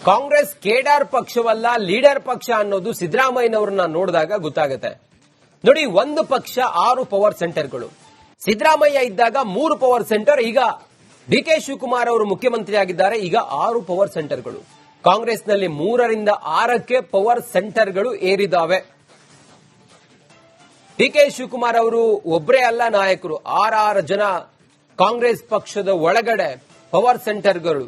Congress ಕೇಡಾರ್ ಪಕ್ಷವಲ್ಲ, leader ಪಕ್ಷ ಅನ್ನೋದು ಸಿದ್ದರಾಮಯ್ಯನವರನ್ನ ನೋಡಿದಾಗ ಗೊತ್ತಾಗುತ್ತೆ. ನೋಡಿ, ಒಂದು ಪಕ್ಷ 6 ಪವರ್ ಸೆಂಟರ್ಗಳು. ಸಿದ್ದರಾಮಯ್ಯ ಇದ್ದಾಗ 3 ಪವರ್ ಸೆಂಟರ್, ಈಗ ಡಿಕೆ ಶಿವಕುಮಾರ್ ಅವರು ಮುಖ್ಯಮಂತ್ರಿ ಆಗಿದ್ದಾರೆ, ಈಗ 6 ಪವರ್ ಸೆಂಟರ್ಗಳು. ಕಾಂಗ್ರೆಸ್ನಲ್ಲಿ 3ರಿಂದ 6ಕ್ಕೆ ಪವರ್ ಸೆಂಟರ್ಗಳು ಏರಿದಾವೆ. ಡಿಕೆ ಶಿವಕುಮಾರ್ ಅವರು ಒಬ್ಬರೇ ಅಲ್ಲ ನಾಯಕರು, 6 ಜನ ಕಾಂಗ್ರೆಸ್ ಪಕ್ಷದ ಒಳಗಡೆ ಪವರ್ ಸೆಂಟರ್ಗಳು,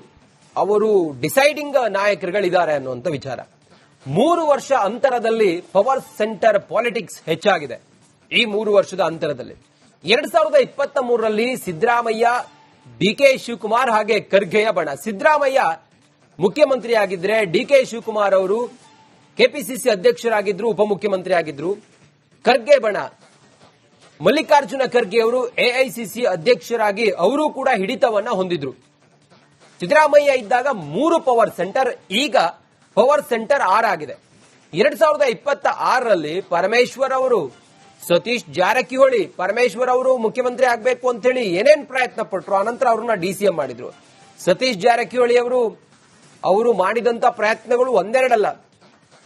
ಅವರು ಡಿಸೈಡಿಂಗ್ ನಾಯಕರುಗಳಿದ್ದಾರೆ ಅನ್ನುವಂಥ ವಿಚಾರ. 3 ವರ್ಷ ಅಂತರದಲ್ಲಿ ಪವರ್ ಸೆಂಟರ್ ಪಾಲಿಟಿಕ್ಸ್ ಹೆಚ್ಚಾಗಿದೆ. ಈ 3 ವರ್ಷದ ಅಂತರದಲ್ಲಿ 2023ರಲ್ಲಿ ಸಿದ್ದರಾಮಯ್ಯ, ಡಿಕೆ ಶಿವಕುಮಾರ್ ಹಾಗೆ ಖರ್ಗೆಯ ಬಣ. ಸಿದ್ದರಾಮಯ್ಯ ಮುಖ್ಯಮಂತ್ರಿ ಆಗಿದ್ರೆ ಡಿಕೆ ಶಿವಕುಮಾರ್ ಅವರು ಕೆಪಿಸಿಸಿ ಅಧ್ಯಕ್ಷರಾಗಿದ್ರು, ಉಪಮುಖ್ಯಮಂತ್ರಿ ಆಗಿದ್ರು. ಖರ್ಗೆ ಬಣ, ಮಲ್ಲಿಕಾರ್ಜುನ ಖರ್ಗೆ ಅವರು ಎಐಸಿಸಿ ಅಧ್ಯಕ್ಷರಾಗಿ ಅವರು ಕೂಡ ಹಿಡಿತವನ್ನ ಹೊಂದಿದ್ರು. ಸಿದ್ದರಾಮಯ್ಯ ಇದ್ದಾಗ 3 ಪವರ್ ಸೆಂಟರ್, ಈಗ ಪವರ್ ಸೆಂಟರ್ 6 ಆಗಿದೆ. 2026ರಲ್ಲಿ ಪರಮೇಶ್ವರ್ ಅವರು, ಸತೀಶ್ ಜಾರಕಿಹೊಳಿ, ಪರಮೇಶ್ವರ್ ಅವರು ಮುಖ್ಯಮಂತ್ರಿ ಆಗಬೇಕು ಅಂತ ಹೇಳಿ ಏನೇನ್ ಪ್ರಯತ್ನ ಪಟ್ಟರು, ಅನಂತರ ಅವ್ರನ್ನ ಡಿಸಿಎಂ ಮಾಡಿದ್ರು. ಸತೀಶ್ ಜಾರಕಿಹೊಳಿ ಅವರು ಮಾಡಿದಂತ ಪ್ರಯತ್ನಗಳು ಒಂದೆರಡಲ್ಲ.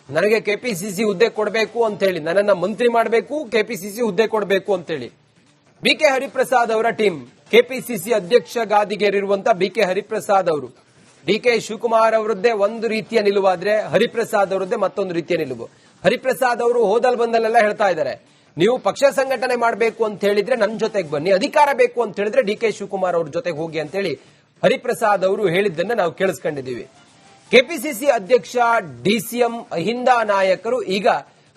ನನಗೆ ಕೆಪಿಸಿಸಿ ಹುದ್ದೆ ಕೊಡಬೇಕು ಅಂತ ಹೇಳಿ, ನನ್ನನ್ನ ಮಂತ್ರಿ ಮಾಡಬೇಕು, ಕೆಪಿಸಿಸಿ ಹುದ್ದೆ ಕೊಡಬೇಕು ಅಂತ ಹೇಳಿ. ಬಿಕೆ ಹರಿಪ್ರಸಾದ್ ಅವರ ಟೀಮ್, ಕೆಪಿಸಿಸಿ ಅಧ್ಯಕ್ಷ ಗಾದಿಗೇರಿರುವಂತಹ ಬಿಕೆ ಹರಿಪ್ರಸಾದ್ ಅವರು, ಡಿಕೆ ಶಿವಕುಮಾರ್ ಅವರದ್ದೇ ಒಂದು ರೀತಿಯ ನಿಲುವಾದ್ರೆ ಹರಿಪ್ರಸಾದ್ ಅವರದ್ದೇ ಮತ್ತೊಂದು ರೀತಿಯ ನಿಲುವು. ಹರಿಪ್ರಸಾದ್ ಅವರು ಹೋದಲ್ ಬಂದಲ್ಲೆಲ್ಲ ಹೇಳ್ತಾ ಇದ್ದಾರೆ, ನೀವು ಪಕ್ಷ ಸಂಘಟನೆ ಮಾಡಬೇಕು ಅಂತ ಹೇಳಿದ್ರೆ ನನ್ನ ಜೊತೆಗೆ ಬನ್ನಿ, ಅಧಿಕಾರ ಬೇಕು ಅಂತ ಹೇಳಿದ್ರೆ ಡಿಕೆ ಶಿವಕುಮಾರ್ ಅವ್ರ ಜೊತೆಗೆ ಹೋಗಿ ಅಂತ ಹೇಳಿ ಹರಿಪ್ರಸಾದ್ ಅವರು ಹೇಳಿದ್ದನ್ನ ನಾವು ಕೇಳಿಸ್ಕೊಂಡಿದ್ದೀವಿ. ಕೆಪಿಸಿಸಿ ಅಧ್ಯಕ್ಷ, ಡಿಸಿಎಂ, ಅಹಿಂದ ನಾಯಕರು ಈಗ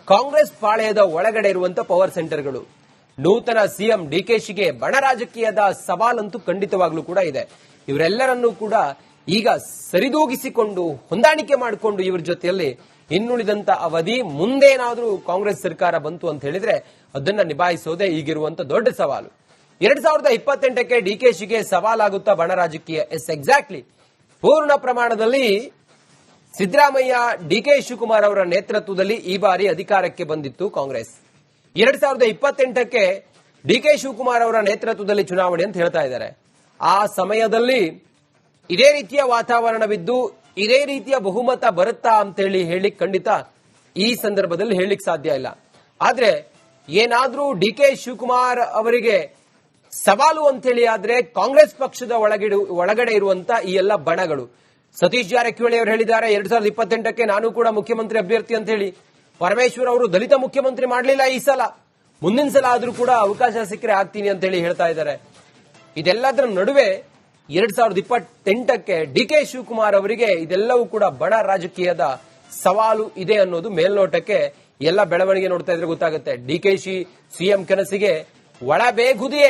ಕಾಂಗ್ರೆಸ್ ಪಾಳೆಯದ ಒಳಗಡೆ ಇರುವಂತಹ ಪವರ್ ಸೆಂಟರ್ಗಳು. ನೂತನ ಸಿಎಂ ಡಿಕೆಶಿಗೆ ಬಣ ರಾಜಕೀಯದ ಸವಾಲಂತೂ ಖಂಡಿತವಾಗ್ಲೂ ಕೂಡ ಇದೆ. ಇವರೆಲ್ಲರನ್ನೂ ಕೂಡ ಈಗ ಸರಿದೂಗಿಸಿಕೊಂಡು ಹೊಂದಾಣಿಕೆ ಮಾಡಿಕೊಂಡು ಇವರ ಜೊತೆಯಲ್ಲಿ ಇನ್ನುಳಿದಂತ ಅವಧಿ ಮುಂದೇನಾದ್ರೂ ಕಾಂಗ್ರೆಸ್ ಸರ್ಕಾರ ಬಂತು ಅಂತ ಹೇಳಿದ್ರೆ ಅದನ್ನ ನಿಭಾಯಿಸೋದೇ ಈಗಿರುವಂತ ದೊಡ್ಡ ಸವಾಲು. 2028ಕ್ಕೆ ಡಿಕೆಶಿಗೆ ಸವಾಲಾಗುತ್ತಾ ಬಣ ರಾಜಕೀಯ? Yes, exactly. ಪೂರ್ಣ ಪ್ರಮಾಣದಲ್ಲಿ ಸಿದ್ದರಾಮಯ್ಯ, ಡಿಕೆ ಶಿವಕುಮಾರ್ ಅವರ ನೇತೃತ್ವದಲ್ಲಿ ಈ ಬಾರಿ ಅಧಿಕಾರಕ್ಕೆ ಬಂದಿತ್ತು ಕಾಂಗ್ರೆಸ್. 2028ಕ್ಕೆ ಡಿಕೆ ಶಿವಕುಮಾರ್ ಅವರ ನೇತೃತ್ವದಲ್ಲಿ ಚುನಾವಣೆ ಅಂತ ಹೇಳ್ತಾ ಇದ್ದಾರೆ. ಆ ಸಮಯದಲ್ಲಿ ಇದೇ ರೀತಿಯ ವಾತಾವರಣವಿದ್ದು ಇದೇ ರೀತಿಯ ಬಹುಮತ ಬರುತ್ತಾ ಅಂತ ಹೇಳಿ ಖಂಡಿತ ಈ ಸಂದರ್ಭದಲ್ಲಿ ಹೇಳಲಿಕ್ಕೆ ಸಾಧ್ಯ ಇಲ್ಲ. ಆದ್ರೆ ಏನಾದ್ರೂ ಡಿಕೆ ಶಿವಕುಮಾರ್ ಅವರಿಗೆ ಸವಾಲು ಅಂತ ಹೇಳಿ ಆದ್ರೆ ಕಾಂಗ್ರೆಸ್ ಪಕ್ಷದ ಒಳಗಡೆ ಇರುವಂತ ಈ ಎಲ್ಲ ಬಣಗಳು, ಸತೀಶ್ ಜಾರಕಿಹೊಳಿ ಅವರು ಹೇಳಿದ್ದಾರೆ 2028ಕ್ಕೆ ನಾನು ಕೂಡ ಮುಖ್ಯಮಂತ್ರಿ ಅಭ್ಯರ್ಥಿ ಅಂತ ಹೇಳಿ. ಪರಮೇಶ್ವರ್ ಅವರು ದಲಿತ ಮುಖ್ಯಮಂತ್ರಿ ಮಾಡಲಿಲ್ಲ ಈ ಸಲ, ಮುಂದಿನ ಸಲ ಆದ್ರೂ ಕೂಡ ಅವಕಾಶ ಸಿಕ್ಕರೆ ಆಗ್ತೀನಿ ಅಂತ ಹೇಳಿ ಹೇಳ್ತಾ ಇದ್ದಾರೆ. ಇದೆಲ್ಲದರ ನಡುವೆ 2028ಕ್ಕೆ ಡಿಕೆ ಶಿವಕುಮಾರ್ ಅವರಿಗೆ ಇದೆಲ್ಲವೂ ಕೂಡ ಬಣ ರಾಜಕೀಯದ ಸವಾಲು ಇದೆ ಅನ್ನೋದು ಮೇಲ್ನೋಟಕ್ಕೆ ಎಲ್ಲ ಬೆಳವಣಿಗೆ ನೋಡ್ತಾ ಇದ್ರೆ ಗೊತ್ತಾಗುತ್ತೆ. ಡಿಕೆಶಿ ಸಿಎಂ ಕನಸಿಗೆ ಒಳಬೇಗುದಿ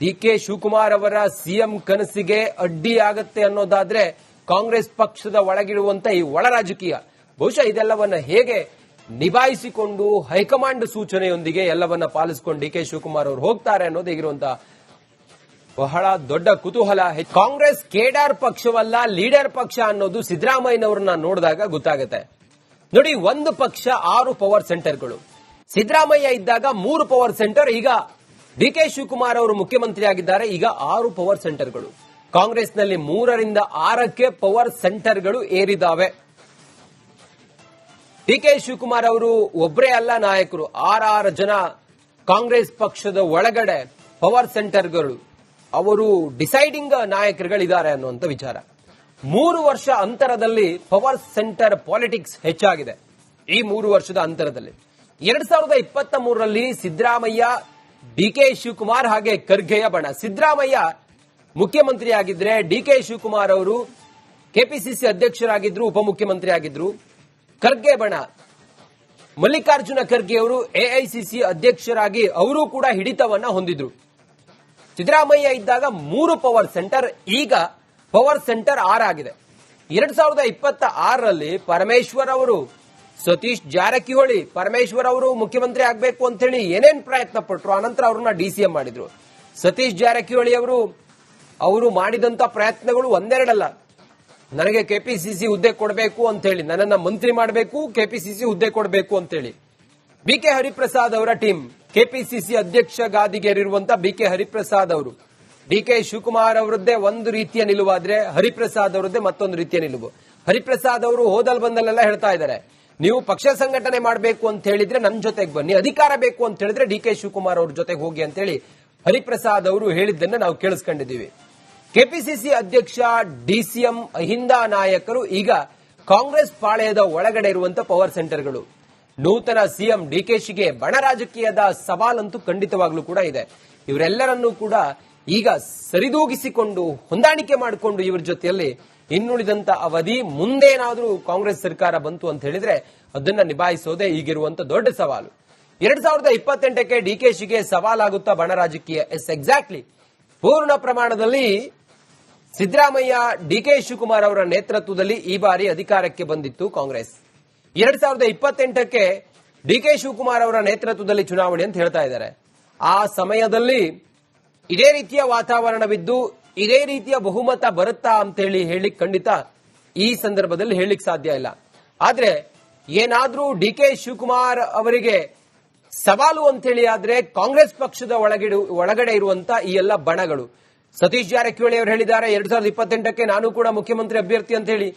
ಡಿಕೆ ಶಿವಕುಮಾರ್ ಅವರ ಸಿಎಂ ಕನಸಿಗೆ ಅಡ್ಡಿಯಾಗತ್ತೆ ಅನ್ನೋದಾದ್ರೆ ಕಾಂಗ್ರೆಸ್ ಪಕ್ಷದ ಒಳಗಿರುವಂತ ಈ ಒಳ ರಾಜಕೀಯ ಬಹುಶಃ ಇದೆಲ್ಲವನ್ನ ಹೇಗೆ ನಿಭಾಯಿಸಿಕೊಂಡು ಹೈಕಮಾಂಡ್ ಸೂಚನೆಯೊಂದಿಗೆ ಎಲ್ಲವನ್ನ ಪಾಲಿಸಿಕೊಂಡು ಡಿಕೆ ಶಿವಕುಮಾರ್ ಅವರು ಹೋಗ್ತಾರೆ ಅನ್ನೋದು ಈಗಿರುವಂತಹ ಬಹಳ ದೊಡ್ಡ ಕುತೂಹಲ. ಕಾಂಗ್ರೆಸ್ ಕೇಡಾರ್ ಪಕ್ಷವಲ್ಲ, ಲೀಡರ್ ಪಕ್ಷ ಅನ್ನೋದು ಸಿದ್ದರಾಮಯ್ಯನವರನ್ನ ನೋಡಿದಾಗ ಗೊತ್ತಾಗುತ್ತೆ. ನೋಡಿ, ಒಂದು ಪಕ್ಷ 6 ಪವರ್ ಸೆಂಟರ್ಗಳು. ಸಿದ್ದರಾಮಯ್ಯ ಇದ್ದಾಗ 3 ಪವರ್ ಸೆಂಟರ್, ಈಗ ಡಿಕೆ ಶಿವಕುಮಾರ್ ಅವರು ಮುಖ್ಯಮಂತ್ರಿ ಆಗಿದ್ದಾರೆ, ಈಗ 6 ಪವರ್ ಸೆಂಟರ್ಗಳು. ಕಾಂಗ್ರೆಸ್ನಲ್ಲಿ 3ರಿಂದ 6ಕ್ಕೆ ಪವರ್ ಸೆಂಟರ್ಗಳು ಏರಿದಾವೆ. ಡಿಕೆ ಶಿವಕುಮಾರ್ ಅವರು ಒಬ್ಬರೇ ಅಲ್ಲ ನಾಯಕರು, 6 ಜನ ಕಾಂಗ್ರೆಸ್ ಪಕ್ಷದ ಒಳಗಡೆ ಪವರ್ ಸೆಂಟರ್ಗಳು, ಅವರು ಡಿಸೈಡಿಂಗ್ ನಾಯಕರುಗಳಿದ್ದಾರೆ ಅನ್ನುವಂಥ ವಿಚಾರ. 3 ವರ್ಷ ಅಂತರದಲ್ಲಿ ಪವರ್ ಸೆಂಟರ್ ಪಾಲಿಟಿಕ್ಸ್ ಹೆಚ್ಚಾಗಿದೆ. ಈ 3 ವರ್ಷದ ಅಂತರದಲ್ಲಿ 2023ರಲ್ಲಿ ಸಿದ್ದರಾಮಯ್ಯ, ಡಿಕೆ ಶಿವಕುಮಾರ್ ಹಾಗೆ ಖರ್ಗೆಯ ಬಣ. ಸಿದ್ದರಾಮಯ್ಯ ಮುಖ್ಯಮಂತ್ರಿ ಆಗಿದ್ರೆ ಡಿಕೆ ಶಿವಕುಮಾರ್ ಅವರು ಕೆಪಿಸಿಸಿ ಅಧ್ಯಕ್ಷರಾಗಿದ್ರು, ಉಪಮುಖ್ಯಮಂತ್ರಿ ಆಗಿದ್ರು. ಖರ್ಗೆ ಬಣ, ಮಲ್ಲಿಕಾರ್ಜುನ ಖರ್ಗೆ ಅವರು ಎಐಸಿಸಿ ಅಧ್ಯಕ್ಷರಾಗಿ ಅವರು ಕೂಡ ಹಿಡಿತವನ್ನ ಹೊಂದಿದ್ರು. ಸಿದ್ದರಾಮಯ್ಯ ಇದ್ದಾಗ 3 ಪವರ್ ಸೆಂಟರ್, ಈಗ ಪವರ್ ಸೆಂಟರ್ 6 ಆಗಿದೆ. 2026ರಲ್ಲಿ ಪರಮೇಶ್ವರ್ ಅವರು, ಸತೀಶ್ ಜಾರಕಿಹೊಳಿ, ಪರಮೇಶ್ವರ್ ಅವರು ಮುಖ್ಯಮಂತ್ರಿ ಆಗಬೇಕು ಅಂತ ಹೇಳಿ ಏನೇನ್ ಪ್ರಯತ್ನ ಪಟ್ಟರು, ಅನಂತರ ಅವ್ರನ್ನ ಡಿಸಿಎಂ ಮಾಡಿದ್ರು. ಸತೀಶ್ ಜಾರಕಿಹೊಳಿ ಅವರು ಮಾಡಿದಂತ ಪ್ರಯತ್ನಗಳು ಒಂದೆರಡಲ್ಲ. ನನಗೆ ಕೆಪಿಸಿಸಿ ಹುದ್ದೆ ಕೊಡಬೇಕು ಅಂತ ಹೇಳಿ, ನನ್ನನ್ನ ಮಂತ್ರಿ ಮಾಡಬೇಕು, ಕೆಪಿಸಿಸಿ ಹುದ್ದೆ ಕೊಡಬೇಕು ಅಂತ ಹೇಳಿ. ಬಿಕೆ ಹರಿಪ್ರಸಾದ್ ಅವರ ಟೀಮ್, ಕೆಪಿಸಿಸಿ ಅಧ್ಯಕ್ಷ ಗಾದಿಗೇರಿರುವಂತಹ ಬಿಕೆ ಹರಿಪ್ರಸಾದ್ ಅವರು, ಡಿಕೆ ಶಿವಕುಮಾರ್ ಅವರದ್ದೇ ಒಂದು ರೀತಿಯ ನಿಲುವಾದ್ರೆ ಹರಿಪ್ರಸಾದ್ ಅವರದ್ದೇ ಮತ್ತೊಂದು ರೀತಿಯ ನಿಲುವು. ಹರಿಪ್ರಸಾದ್ ಅವರು ಹೋದಲ್ ಬಂದಲ್ಲೆಲ್ಲ ಹೇಳ್ತಾ ಇದ್ದಾರೆ, ನೀವು ಪಕ್ಷ ಸಂಘಟನೆ ಮಾಡಬೇಕು ಅಂತ ಹೇಳಿದ್ರೆ ನನ್ನ ಜೊತೆಗೆ ಬನ್ನಿ, ಅಧಿಕಾರ ಬೇಕು ಅಂತ ಹೇಳಿದ್ರೆ ಡಿಕೆ ಶಿವಕುಮಾರ್ ಅವ್ರ ಜೊತೆಗೆ ಹೋಗಿ ಅಂತ ಹೇಳಿ ಹರಿಪ್ರಸಾದ್ ಅವರು ಹೇಳಿದ್ದನ್ನ ನಾವು ಕೇಳಿಸ್ಕೊಂಡಿದ್ದೀವಿ. ಕೆಪಿಸಿಸಿ ಅಧ್ಯಕ್ಷ ಡಿಸಿಎಂ ಅಹಿಂದ ನಾಯಕರು ಈಗ ಕಾಂಗ್ರೆಸ್ ಪಾಳೆಯದ ಒಳಗಡೆ ಇರುವಂತಹ ಪವರ್ ಸೆಂಟರ್ಗಳು. ನೂತನ ಸಿಎಂ ಡಿಕೆಶಿಗೆ ಬಣ ರಾಜಕೀಯದ ಸವಾಲಂತೂ ಖಂಡಿತವಾಗ್ಲೂ ಕೂಡ ಇದೆ. ಇವರೆಲ್ಲರನ್ನೂ ಕೂಡ ಈಗ ಸರಿದೂಗಿಸಿಕೊಂಡು ಹೊಂದಾಣಿಕೆ ಮಾಡಿಕೊಂಡು ಇವರ ಜೊತೆಯಲ್ಲಿ ಇನ್ನುಳಿದಂತ ಅವಧಿ ಮುಂದೇನಾದ್ರೂ ಕಾಂಗ್ರೆಸ್ ಸರ್ಕಾರ ಬಂತು ಅಂತ ಹೇಳಿದ್ರೆ ಅದನ್ನ ನಿಭಾಯಿಸೋದೇ ಈಗಿರುವಂತ ದೊಡ್ಡ ಸವಾಲು. 2028ಕ್ಕೆ ಡಿಕೆಶಿಗೆ ಸವಾಲಾಗುತ್ತಾ ಬಣ ರಾಜಕೀಯ? Yes, exactly. ಪೂರ್ಣ ಪ್ರಮಾಣದಲ್ಲಿ ಸಿದ್ದರಾಮಯ್ಯ ಡಿಕೆ ಶಿವಕುಮಾರ್ ಅವರ ನೇತೃತ್ವದಲ್ಲಿ ಈ ಬಾರಿ ಅಧಿಕಾರಕ್ಕೆ ಬಂದಿತ್ತು ಕಾಂಗ್ರೆಸ್. 2028ಕ್ಕೆ ಡಿಕೆ ಶಿವಕುಮಾರ್ ಅವರ ನೇತೃತ್ವದಲ್ಲಿ ಚುನಾವಣೆ ಅಂತ ಹೇಳ್ತಾ ಇದ್ದಾರೆ. ಆ ಸಮಯದಲ್ಲಿ ಇದೇ ರೀತಿಯ ವಾತಾವರಣವಿದ್ದು ಇದೇ ರೀತಿಯ ಬಹುಮತ ಬರುತ್ತಾ ಅಂತ ಹೇಳಿಕ್ ಖಂಡಿತ ಈ ಸಂದರ್ಭದಲ್ಲಿ ಹೇಳಿಕ್ ಸಾಧ್ಯ ಇಲ್ಲ. ಆದ್ರೆ ಏನಾದ್ರೂ ಡಿಕೆ ಶಿವಕುಮಾರ್ ಅವರಿಗೆ ಸವಾಲು ಅಂತ ಹೇಳಿ ಆದ್ರೆ ಕಾಂಗ್ರೆಸ್ ಪಕ್ಷದ ಒಳಗಡೆ ಇರುವಂತ ಈ ಎಲ್ಲ ಬಣಗಳು. ಸತೀಶ್ ಜಾರಕಿಹೊಳಿ ಅವರು ಹೇಳಿದ್ದಾರೆ 2028ಕ್ಕೆ ನಾನು ಕೂಡ ಮುಖ್ಯಮಂತ್ರಿ ಅಭ್ಯರ್ಥಿ ಅಂತ ಹೇಳಿ.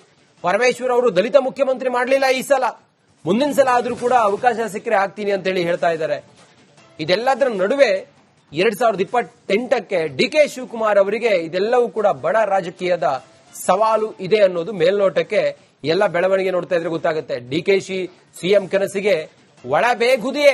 ಪರಮೇಶ್ವರ್ ಅವರು ದಲಿತ ಮುಖ್ಯಮಂತ್ರಿ ಮಾಡಲಿಲ್ಲ ಈ ಸಲ, ಮುಂದಿನ ಸಲ ಆದ್ರೂ ಕೂಡ ಅವಕಾಶ ಸಿಕ್ಕರೆ ಆಗ್ತೀನಿ ಅಂತ ಹೇಳಿ ಹೇಳ್ತಾ ಇದ್ದಾರೆ. ಇದೆಲ್ಲದರ ನಡುವೆ 2028ಕ್ಕೆ ಡಿಕೆ ಶಿವಕುಮಾರ್ ಅವರಿಗೆ ಇದೆಲ್ಲವೂ ಕೂಡ ಬಣ ರಾಜಕೀಯದ ಸವಾಲು ಇದೆ ಅನ್ನೋದು ಮೇಲ್ನೋಟಕ್ಕೆ ಎಲ್ಲ ಬೆಳವಣಿಗೆ ನೋಡ್ತಾ ಇದ್ರೆ ಗೊತ್ತಾಗುತ್ತೆ. ಡಿಕೆಶಿ ಸಿಎಂ ಕನಸಿಗೆ ಒಳಬೇಗುದಿ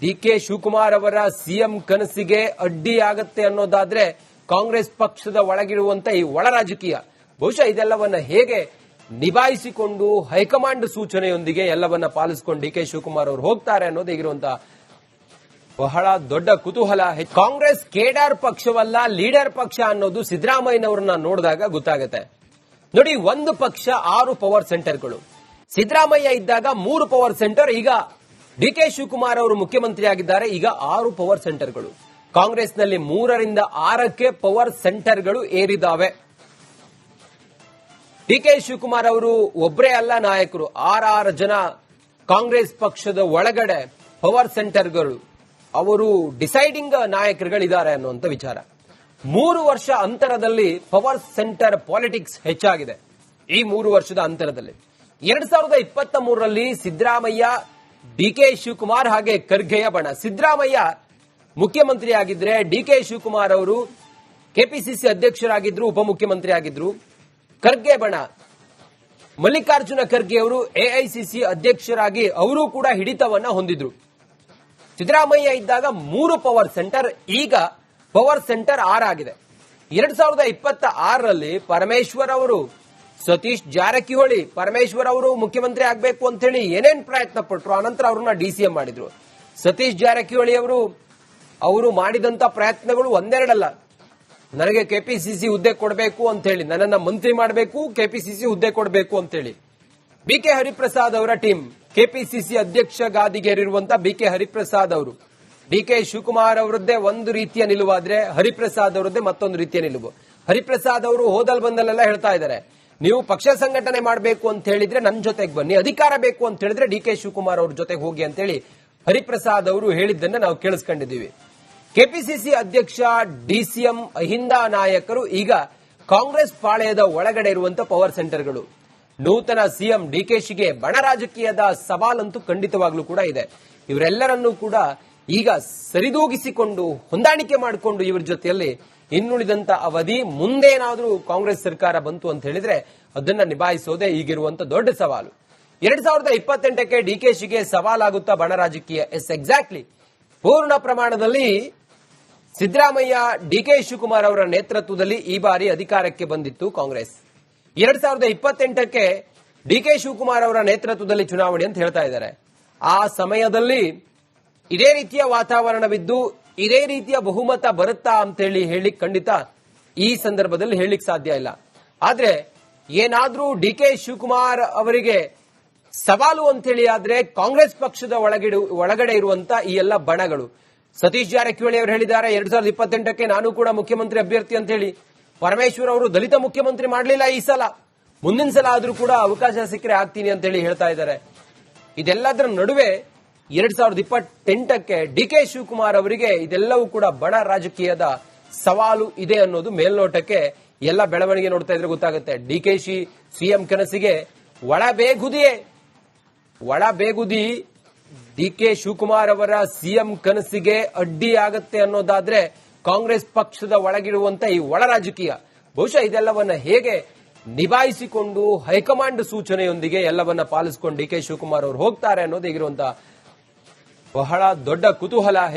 ಡಿಕೆ ಶಿವಕುಮಾರ್ ಅವರ ಸಿಎಂ ಕನಸಿಗೆ ಅಡ್ಡಿಯಾಗತ್ತೆ ಅನ್ನೋದಾದ್ರೆ ಕಾಂಗ್ರೆಸ್ ಪಕ್ಷದ ಒಳಗಿರುವಂತ ಈ ಒಳ ರಾಜಕೀಯ ಬಹುಶಃ ಇದೆಲ್ಲವನ್ನ ಹೇಗೆ ನಿಭಾಯಿಸಿಕೊಂಡು ಹೈಕಮಾಂಡ್ ಸೂಚನೆಯೊಂದಿಗೆ ಎಲ್ಲವನ್ನ ಪಾಲಿಸಿಕೊಂಡು ಡಿಕೆ ಶಿವಕುಮಾರ್ ಅವರು ಹೋಗ್ತಾರೆ ಅನ್ನೋದು ಈಗಿರುವಂತಹ ಬಹಳ ದೊಡ್ಡ ಕುತೂಹಲ. ಕಾಂಗ್ರೆಸ್ ಕೇಡರ್ ಪಕ್ಷವಲ್ಲ, ಲೀಡರ್ ಪಕ್ಷ ಅನ್ನೋದು ಸಿದ್ದರಾಮಯ್ಯನವರನ್ನ ನೋಡಿದಾಗ ಗೊತ್ತಾಗುತ್ತೆ. ನೋಡಿ, ಒಂದು ಪಕ್ಷ 6 ಪವರ್ ಸೆಂಟರ್ಗಳು. ಸಿದ್ದರಾಮಯ್ಯ ಇದ್ದಾಗ 3 ಪವರ್ ಸೆಂಟರ್, ಈಗ ಡಿಕೆ ಶಿವಕುಮಾರ್ ಅವರು ಮುಖ್ಯಮಂತ್ರಿ ಆಗಿದ್ದಾರೆ, ಈಗ 6 ಪವರ್ ಸೆಂಟರ್ಗಳು. ಕಾಂಗ್ರೆಸ್ನಲ್ಲಿ 3ರಿಂದ 6ಕ್ಕೆ ಪವರ್ ಸೆಂಟರ್ಗಳು ಏರಿದಾವೆ. ಡಿಕೆ ಶಿವಕುಮಾರ್ ಅವರು ಒಬ್ಬರೇ ಅಲ್ಲ ನಾಯಕರು, 6 ಜನ ಕಾಂಗ್ರೆಸ್ ಪಕ್ಷದ ಒಳಗಡೆ ಪವರ್ ಸೆಂಟರ್ಗಳು, ಅವರು ಡಿಸೈಡಿಂಗ್ ನಾಯಕರುಗಳಿದ್ದಾರೆ ಅನ್ನುವಂಥ ವಿಚಾರ. 3 ವರ್ಷ ಅಂತರದಲ್ಲಿ ಪವರ್ ಸೆಂಟರ್ ಪಾಲಿಟಿಕ್ಸ್ ಹೆಚ್ಚಾಗಿದೆ. ಈ 3 ವರ್ಷದ ಅಂತರದಲ್ಲಿ 2023ರಲ್ಲಿ ಸಿದ್ದರಾಮಯ್ಯ, ಡಿಕೆ ಶಿವಕುಮಾರ್ ಹಾಗೆ ಖರ್ಗೆಯ ಬಣ. ಸಿದ್ದರಾಮಯ್ಯ ಮುಖ್ಯಮಂತ್ರಿ ಆಗಿದ್ರೆ ಡಿಕೆ ಶಿವಕುಮಾರ್ ಅವರು ಕೆಪಿಸಿಸಿ ಅಧ್ಯಕ್ಷರಾಗಿದ್ರು, ಉಪಮುಖ್ಯಮಂತ್ರಿ ಆಗಿದ್ರು. ಖರ್ಗೆ ಬಣ ಮಲ್ಲಿಕಾರ್ಜುನ ಖರ್ಗೆ ಅವರು ಎಐಸಿಸಿ ಅಧ್ಯಕ್ಷರಾಗಿ ಅವರು ಕೂಡ ಹಿಡಿತವನ್ನ ಹೊಂದಿದ್ರು. ಸಿದ್ದರಾಮಯ್ಯ ಇದ್ದಾಗ 3 ಪವರ್ ಸೆಂಟರ್, ಈಗ ಪವರ್ ಸೆಂಟರ್ 6 ಆಗಿದೆ. 2026ರಲ್ಲಿ ಪರಮೇಶ್ವರ್ ಅವರು, ಸತೀಶ್ ಜಾರಕಿಹೊಳಿ, ಪರಮೇಶ್ವರ್ ಅವರು ಮುಖ್ಯಮಂತ್ರಿ ಆಗಬೇಕು ಅಂತ ಹೇಳಿ ಏನೇನ್ ಪ್ರಯತ್ನ ಪಟ್ಟರು, ಆನಂತರ ಅವ್ರನ್ನ ಡಿಸಿಎಂ ಮಾಡಿದ್ರು. ಸತೀಶ್ ಜಾರಕಿಹೊಳಿ ಅವರು ಮಾಡಿದಂತ ಪ್ರಯತ್ನಗಳು ಒಂದೆರಡಲ್ಲ. ನನಗೆ ಕೆಪಿಸಿಸಿ ಹುದ್ದೆ ಕೊಡಬೇಕು ಅಂತ ಹೇಳಿ, ನನ್ನನ್ನ ಮಂತ್ರಿ ಮಾಡಬೇಕು, ಕೆಪಿಸಿಸಿ ಹುದ್ದೆ ಕೊಡಬೇಕು ಅಂತ ಹೇಳಿ. ಬಿಕೆ ಹರಿಪ್ರಸಾದ್ ಅವರ ಟೀಮ್ ಕೆಪಿಸಿಸಿ ಅಧ್ಯಕ್ಷ ಗಾದಿಗೇರಿರುವಂತಹ ಬಿಕೆ ಹರಿಪ್ರಸಾದ್ ಅವರು, ಡಿಕೆ ಶಿವಕುಮಾರ್ ಅವರದ್ದೇ ಒಂದು ರೀತಿಯ ನಿಲುವಾದ್ರೆ ಹರಿಪ್ರಸಾದ್ ಅವರದ್ದೇ ಮತ್ತೊಂದು ರೀತಿಯ ನಿಲುವು. ಹರಿಪ್ರಸಾದ್ ಅವರು ಹೋದಲ್ ಬಂದಲ್ಲೆಲ್ಲ ಹೇಳ್ತಾ ಇದ್ದಾರೆ, ನೀವು ಪಕ್ಷ ಸಂಘಟನೆ ಮಾಡಬೇಕು ಅಂತ ಹೇಳಿದ್ರೆ ನನ್ನ ಜೊತೆಗೆ ಬನ್ನಿ, ಅಧಿಕಾರ ಬೇಕು ಅಂತ ಹೇಳಿದ್ರೆ ಡಿಕೆ ಶಿವಕುಮಾರ್ ಅವ್ರ ಜೊತೆಗೆ ಹೋಗಿ ಅಂತ ಹೇಳಿ ಹರಿಪ್ರಸಾದ್ ಅವರು ಹೇಳಿದ್ದನ್ನ ನಾವು ಕೇಳಿಸ್ಕೊಂಡಿದ್ದೀವಿ. ಕೆಪಿಸಿಸಿ ಅಧ್ಯಕ್ಷ ಡಿಸಿಎಂ ಅಹಿಂದ ನಾಯಕರು ಈಗ ಕಾಂಗ್ರೆಸ್ ಪಾಳೆಯದ ಒಳಗಡೆ ಇರುವಂತಹ ಪವರ್ ಸೆಂಟರ್ಗಳು. ನೂತನ ಸಿಎಂ ಡಿಕೆಶಿಗೆ ಬಣ ರಾಜಕೀಯದ ಸವಾಲಂತೂ ಖಂಡಿತವಾಗ್ಲೂ ಕೂಡ ಇದೆ. ಇವರೆಲ್ಲರನ್ನೂ ಕೂಡ ಈಗ ಸರಿದೂಗಿಸಿಕೊಂಡು ಹೊಂದಾಣಿಕೆ ಮಾಡಿಕೊಂಡು ಇವರ ಜೊತೆಯಲ್ಲಿ ಇನ್ನುಳಿದಂತ ಅವಧಿ ಮುಂದೇನಾದ್ರೂ ಕಾಂಗ್ರೆಸ್ ಸರ್ಕಾರ ಬಂತು ಅಂತ ಹೇಳಿದ್ರೆ ಅದನ್ನ ನಿಭಾಯಿಸೋದೇ ಈಗಿರುವಂತ ದೊಡ್ಡ ಸವಾಲು. 2028ಕ್ಕೆ ಡಿಕೆಶಿಗೆ ಸವಾಲಾಗುತ್ತಾ ಬಣ ರಾಜಕೀಯ? Yes, exactly. ಪೂರ್ಣ ಪ್ರಮಾಣದಲ್ಲಿ ಸಿದ್ದರಾಮಯ್ಯ ಡಿಕೆ ಶಿವಕುಮಾರ್ ಅವರ ನೇತೃತ್ವದಲ್ಲಿ ಈ ಬಾರಿ ಅಧಿಕಾರಕ್ಕೆ ಬಂದಿತ್ತು ಕಾಂಗ್ರೆಸ್. 2028ಕ್ಕೆ ಡಿಕೆ ಶಿವಕುಮಾರ್ ಅವರ ನೇತೃತ್ವದಲ್ಲಿ ಚುನಾವಣೆ ಅಂತ ಹೇಳ್ತಾ ಇದ್ದಾರೆ. ಆ ಸಮಯದಲ್ಲಿ ಇದೇ ರೀತಿಯ ವಾತಾವರಣವಿದ್ದು ಇದೇ ರೀತಿಯ ಬಹುಮತ ಬರುತ್ತಾ ಅಂತ ಹೇಳಿಕ್ ಖಂಡಿತ ಈ ಸಂದರ್ಭದಲ್ಲಿ ಹೇಳಿಕ್ ಸಾಧ್ಯ ಇಲ್ಲ. ಆದ್ರೆ ಏನಾದ್ರೂ ಡಿಕೆ ಶಿವಕುಮಾರ್ ಅವರಿಗೆ ಸವಾಲು ಅಂತ ಹೇಳಿ ಆದ್ರೆ ಕಾಂಗ್ರೆಸ್ ಪಕ್ಷದ ಒಳಗಡೆ ಇರುವಂತ ಈ ಎಲ್ಲ ಬಣಗಳು. ಸತೀಶ್ ಜಾರಕಿಹೊಳಿ ಅವರು ಹೇಳಿದ್ದಾರೆ 2028ಕ್ಕೆ ನಾನು ಕೂಡ ಮುಖ್ಯಮಂತ್ರಿ ಅಭ್ಯರ್ಥಿ ಅಂತ ಹೇಳಿ. ಪರಮೇಶ್ವರ್ ಅವರು ದಲಿತ ಮುಖ್ಯಮಂತ್ರಿ ಮಾಡಲಿಲ್ಲ ಈ ಸಲ, ಮುಂದಿನ ಸಲ ಆದ್ರೂ ಕೂಡ ಅವಕಾಶ ಸಿಕ್ಕರೆ ಆಗ್ತೀನಿ ಅಂತ ಹೇಳಿ ಹೇಳ್ತಾ ಇದ್ದಾರೆ. ಇದೆಲ್ಲದರ ನಡುವೆ 2028ಕ್ಕೆ ಡಿಕೆ ಶಿವಕುಮಾರ್ ಅವರಿಗೆ ಇದೆಲ್ಲವೂ ಕೂಡ ಬಣ ರಾಜಕೀಯದ ಸವಾಲು ಇದೆ ಅನ್ನೋದು ಮೇಲ್ನೋಟಕ್ಕೆ ಎಲ್ಲ ಬೆಳವಣಿಗೆ ನೋಡ್ತಾ ಇದ್ರೆ ಗೊತ್ತಾಗುತ್ತೆ. ಡಿಕೆಶಿ ಸಿಎಂ ಕನಸಿಗೆ ಒಳ ಬೇಗುದಿ ಡಿಕೆ ಶಿವಕುಮಾರ್ ಅವರ ಸಿಎಂ ಕನಸಿಗೆ ಅಡ್ಡಿಯಾಗತ್ತೆ ಅನ್ನೋದಾದ್ರೆ ಕಾಂಗ್ರೆಸ್ ಪಕ್ಷದ ಒಳಗಿರುವಂತ ಈ ಒಳ ರಾಜಕೀಯ ಬಹುಶಃ ಇದೆಲ್ಲವನ್ನ ಹೇಗೆ ನಿಭಾಯಿಸಿಕೊಂಡು ಹೈಕಮಾಂಡ್ ಸೂಚನೆಯೊಂದಿಗೆ ಎಲ್ಲವನ್ನ ಪಾಲಿಸಿಕೊಂಡು ಡಿಕೆ ಶಿವಕುಮಾರ್ ಅವರು ಹೋಗ್ತಾರೆ ಅನ್ನೋದು ಈಗಿರುವಂತಹ ಬಹಳ ದೊಡ್ಡ ಕುತೂಹಲ.